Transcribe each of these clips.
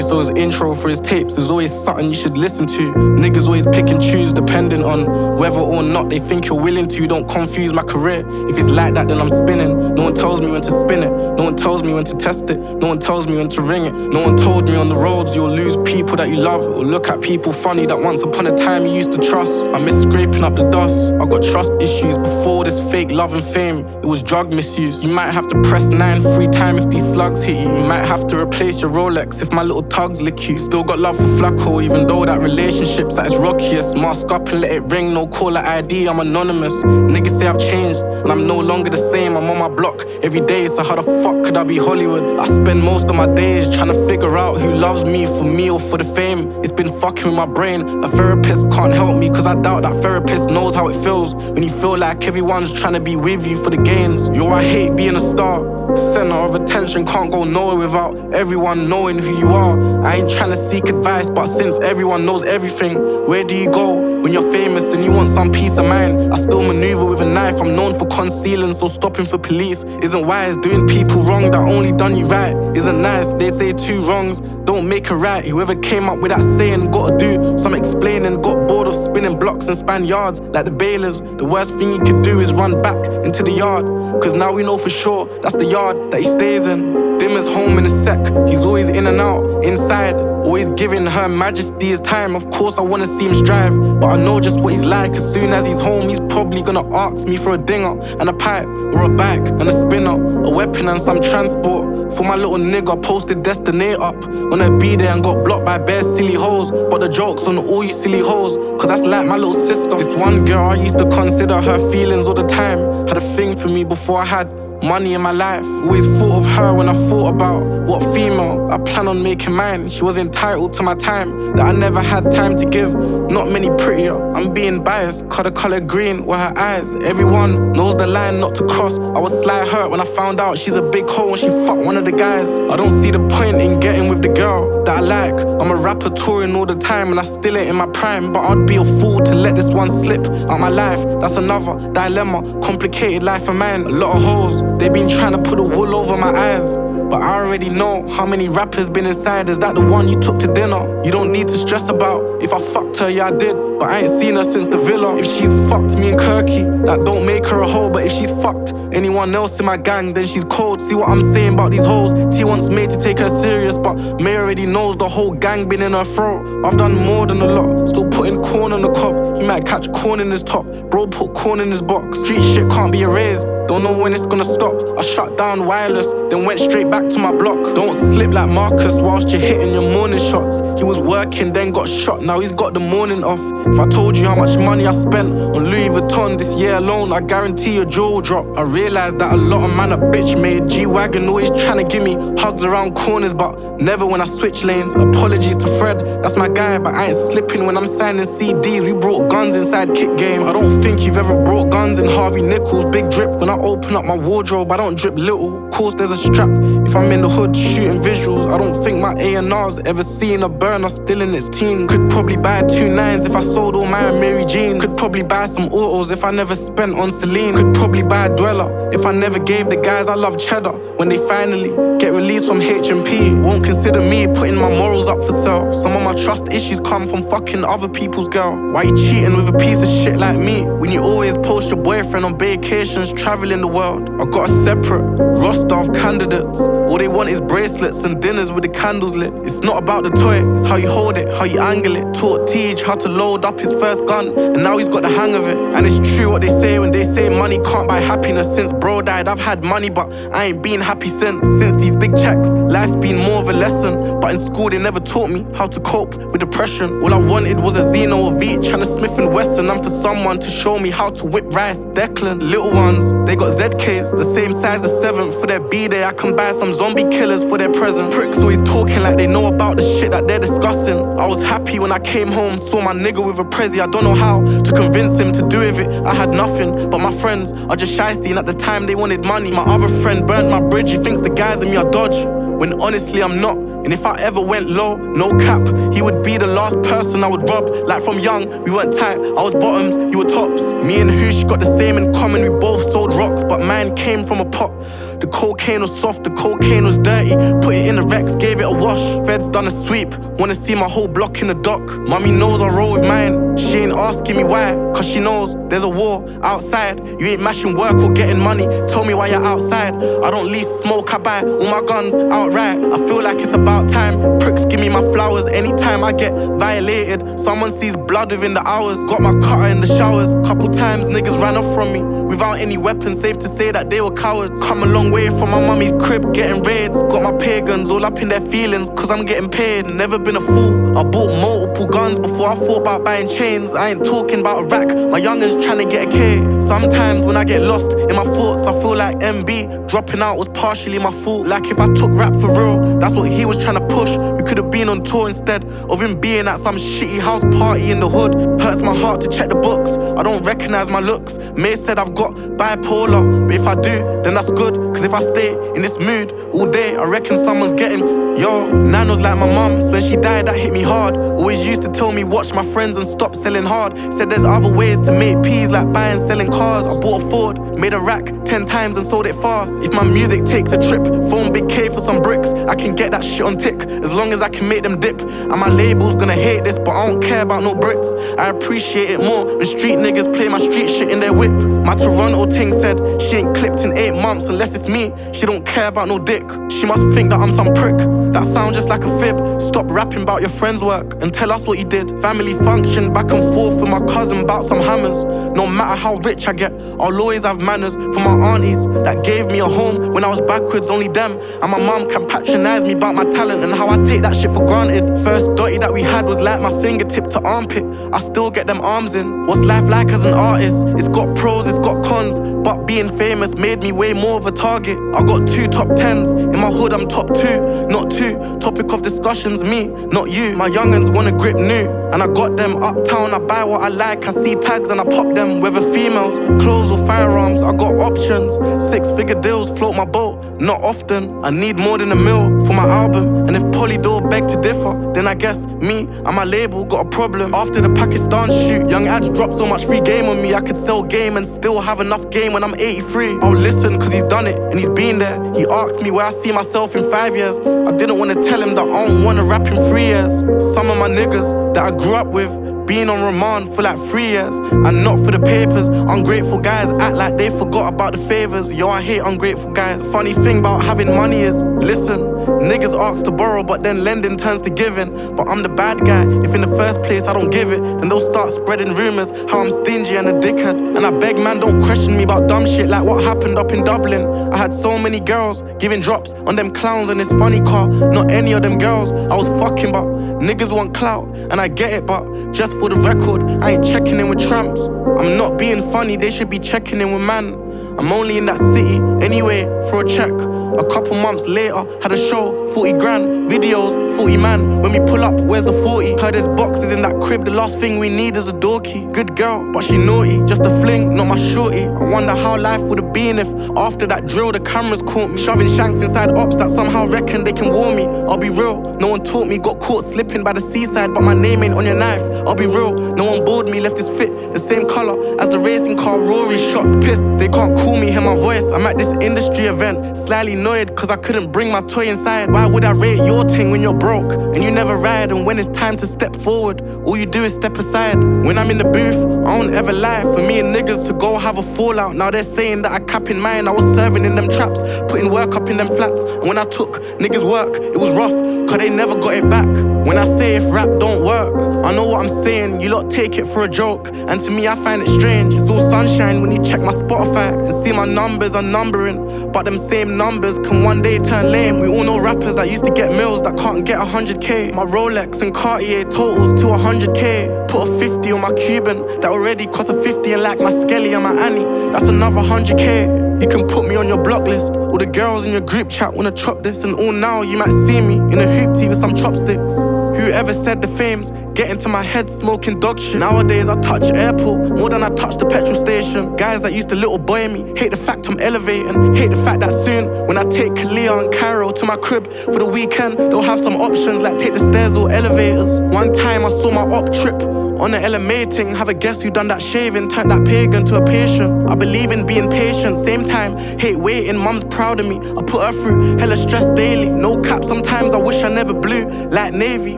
so his intro for his tapes is always something you should listen to. Niggas always pick and choose depending on whether or not they think you're willing to. Don't confuse my career. If it's like that, then I'm spinning. No one tells me when to spin it. No one tells me when to test it. No one tells me when to ring it. No one told me on the roads you'll lose people that you love, or look at people funny that once upon a time you used to trust. I miss scraping up the dust. I got trust issues before this fake love and fame. It was drug misuse. You might have to press 9 3 times if these slugs hit you. You might have to replace your Rolex if my little tugs lick you. Still got love for Flacco, even though that relationship's at its rockiest. Mask up and let it ring, no caller ID, I'm anonymous. Niggas say I've changed, and I'm no longer the same. I'm on my block every day, so how the fuck could I be Hollywood? I spend most of my days trying to figure out who loves me for me or for the fame. It's been fucking with my brain. A therapist can't help me, cause I doubt that therapist knows how it feels when you feel like everyone's trying to be with you for the gains. Yo, I hate being a star. Center of attention, can't go nowhere without everyone knowing who you are. I ain't trying to seek advice, but since everyone knows everything, where do you go when you're famous and you want some peace of mind? I still maneuver with a knife, I'm known for concealing, so stopping for police isn't wise. Doing people wrong that only done you right isn't nice. They say 2 wrongs don't make a right. Whoever came up with that saying gotta do some explaining. Got bored of spinning blocks and span yards like the bailiffs. The worst thing you could do is run back into the yard, cause now we know for sure that's the yard that he stays in. Dimmer's home in a sec, he's always in and out, inside, always giving Her Majesty his time. Of course I wanna see him strive, but I know just what he's like. As soon as he's home, he's probably gonna ask me for a dinger and a pipe, or a bike and a spinner, a weapon and some transport. For my little nigga, posted Destiny up, wanna be there and got blocked by bare silly hoes. But the joke's on all you silly hoes, cause that's like my little sister. This one girl, I used to consider her feelings all the time. Had a thing for me before I had money in my life. Always thought of her when I thought about what female I plan on making mine. She was entitled to my time that I never had time to give. Not many prettier, I'm being biased, cause the color green were her eyes. Everyone knows the line not to cross. I was sly hurt when I found out she's a big hoe and she fucked one of the guys. I don't see the point in getting with the girl that I like. I'm a rapper touring all the time and I still ain't in my prime, but I'd be a fool to let this one slip out my life. That's another dilemma, complicated life of mine. A lot of hoes, they been trying to put a wool over my eyes, but I already know how many rappers been inside. Is that the one you took to dinner? You don't need to stress about if I fucked her, yeah I did, but I ain't seen her since the villa. If she's fucked me and Kirky, that don't make her a hoe, but if she's fucked anyone else in my gang, then she's cold. See what I'm saying about these hoes? T wants May to take her serious, but May already knows the whole gang been in her throat. I've done more than a lot, still putting corn on the cob. He might catch corn in his top, bro put corn in his box. Street shit can't be erased, don't know when it's gonna stop. I shut down wireless, then went straight back to my block. Don't slip like Marcus whilst you're hitting your morning shots. He was working, then got shot, now he's got the morning off. If I told you how much money I spent on Louis Vuitton this year alone, I guarantee your jaw will drop. I realised that a lot of man are bitch made. G-Wagon always trying to give me hugs around corners, but never when I switch lanes. Apologies to Fred, that's my guy, but I ain't slipping when I'm signing CDs. We brought guns inside Kick Game. I don't think you've ever brought guns in Harvey Nichols. Big drip when I open up my wardrobe, I don't drip little. Of course there's a strap if I'm in the hood shooting visuals. I don't think my A&R's ever seen a burner still in its teens. Could probably buy 2 9s if I sold all my Mary Jeans. Could probably buy some autos if I never spent on Celine. Could probably buy a dweller if I never gave the guys I love cheddar when they finally get released from H&P. Won't consider me putting my morals up for sale. Some of my trust issues come from fucking other people's girl. Why you cheating with a piece of shit like me when you always post your boyfriend on vacations traveling the world? I got a separate roster of candidates. All they want is bracelets and dinners with the candles lit. It's not about the toy, it's how you hold it, how you angle it. Taught Tej how to load up his first gun, and now he's got the hang of it. And it's true what they say when they say money can't buy happiness. Since bro died, I've had money, but I ain't been happy since. Since these big checks, life's been more of a lesson. But in school they never taught me how to cope with depression. All I wanted was a Zeno of each and a Smith & Wesson, and for someone to show me how to whip rice. Declan, little ones, they got ZKs, the same size as 7. For their B-day, I can buy some zombie killers for their present. Pricks always talking like they know about the shit that they're discussing. I was happy when I came home, saw my nigga with a Prezi. I don't know how to convince him to do with it. I had nothing, but my friends are just shysty, and at the time they wanted money. My other friend burnt my bridge, he thinks the guys in me are dodge, when honestly I'm not. And if I ever went low, no cap, he would be the last person I would rob. Like from young, we weren't tight, I was bottoms, you were tops. Me and Hoosh got the same in common, we both sold rocks, but mine came from a pot. The cocaine was soft, the cocaine was dirty. Put it in the Rex, gave it a wash. Feds done a sweep, wanna see my whole block in the dock. Mommy knows I roll with mine, she ain't asking me why, cause she knows there's a war outside. You ain't mashing work or getting money, tell me why you're outside. I don't lease smoke, I buy all my guns outright. I feel like it's about time, pricks give me my flowers. Anytime I get violated, someone sees blood within the hours. Got my cutter in the showers, couple times niggas ran off from me without any weapons, safe to say that they were cowards. Come a long way from my mummy's crib, getting raids. Got my pagans all up in their feelings, cause I'm getting paid. Never been a fool, I bought multiple guns before I thought about buying chains. I ain't talking about a rack, my youngins trying to get a K. Sometimes when I get lost in my thoughts, I feel like MB dropping out was partially my fault. Like if I took rap for real, that's what he was trying to push. We could've been on tour instead of him being at some shitty house party in the hood. Hurts my heart to check the books, I don't recognize my looks. May said I've got bipolar, but if I do, then that's good. Cause if I stay in this mood all day, I reckon someone's getting yo, Nan was like my mum, so when she died that hit me hard. Always used to tell me watch my friends and stop selling hard. Said there's other ways to make peas like buying and selling cars. I bought a Ford, made a rack 10 times and sold it fast. If my music takes a trip, phone Big K for some bricks, I can get that shit on tick, as long as I can make them dip. And my label's gonna hate this, but I don't care about no bricks. I appreciate it more when street niggas play my street shit in their whip. My Toronto ting said she ain't clipped in 8 months unless it's me. She don't care about no dick, she must think that I'm some prick. That sounds just like a fib. Stop rapping about your friend's work and tell us what you did. Family function back and forth with my cousin about some hammers. No matter how rich I get, I'll always have manners. For my aunties that gave me a home when I was backwards, only them. And my mum can patronize me about my talent and how I take that shit for granted. First dotty that we had was like my fingertip to armpit. I still get them arms in. What's life like as an artist? It's got pros, it's got cons, but being famous made me way more of a target. I got 2 top 10s, in my hood I'm top 2, not 2. Topic of discussions, me, not you. My youngins wanna grip new, and I got them uptown. I buy what I like, I see tags and I pop them. Whether females, clothes or firearms, I got options. 6-figure deals float my boat, not often. I need more than a mil for my album, and if Polydor beg to differ, then I guess me and my label got a problem. After the Pakistan shoot, Young Adge dropped so much free game on me, I could sell game and still have enough game when I'm 83. I'll listen cause he's done it and he's been there. He asked me where I see myself in 5 years. I didn't wanna tell him that I don't wanna rap in 3 years. Some of my niggas that I grew up with been on remand for like 3 years, and not for the papers. Ungrateful guys act like they forgot about the favors. Yo, I hate ungrateful guys. Funny thing about having money is, listen, niggas ask to borrow but then lending turns to giving. But I'm the bad guy, if in the first place I don't give it, then they'll start spreading rumors how I'm stingy and a dickhead. And I beg man don't question me about dumb shit like what happened up in Dublin. I had so many girls giving drops on them clowns in this funny car. Not any of them girls I was fucking, but niggas want clout and I get it, but just for the record, I ain't checking in with tramps. I'm not being funny, they should be checking in with man. I'm only in that city anyway for a check. A couple months later, had a show, 40 grand, videos, 40 man. When we pull up, where's the 40? Heard there's boxes in that crib, the last thing we need is a door key. Good girl, but she naughty, just a fling, not my shorty. I wonder how life would have been if after that drill the cameras caught me shoving shanks inside ops that somehow reckon they can warn me. I'll be real, no one taught me, got caught slipping by the seaside, but my name ain't on your knife. I'll be real, no one bored me, left his fit the same colour as the racing car. Rory shots pissed, they can't call me, hear my voice. I'm at this industry event, slightly annoyed cause I couldn't bring my toy inside. Why would I rate your ting when you're broke and you never ride? And when it's time to step forward, all you do is step aside. When I'm in the booth, I don't ever lie. For me and niggas to go have a fallout, now they're saying that I cap in mine. I was serving in them traps, putting work up in them flats. And when I took niggas work, it was rough cause they never got it back. When I say if rap don't work, I know what I'm saying, you lot take it for a joke. And to me I find it strange, it's all sunshine when you check my Spotify and see my numbers are numbering. But them same numbers can one day turn lame. We all know rappers that used to get mills that can't get 100k. My Rolex and Cartier totals to 100k. Put a 50 on my Cuban, that already cost a 50. And like my Skelly and my Annie, that's another 100k. You can put me on your block list. All the girls in your group chat wanna chop this. And all now you might see me in a hoopty with some chopsticks. Whoever said the fame's Get into my head, smoking dog shit. Nowadays I touch airport more than I touch the petrol station. Guys that used to little boy me hate the fact I'm elevating. Hate the fact that soon when I take Kalia and Cairo to my crib for the weekend, they'll have some options like take the stairs or elevators. One time I saw my op trip on the LMA ting. Have a guess who done that shaving, turned that pagan to a patient. I believe in being patient, same time hate waiting. Mum's proud of me, I put her through hella stress daily. No cap, sometimes I wish I never blew like Navy.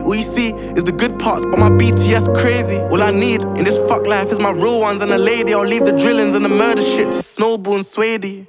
All you see is the good parts, but my BTS crazy. All I need in this fuck life is my real ones and a lady. I'll leave the drillings and the murder shit to Snowball and Swady.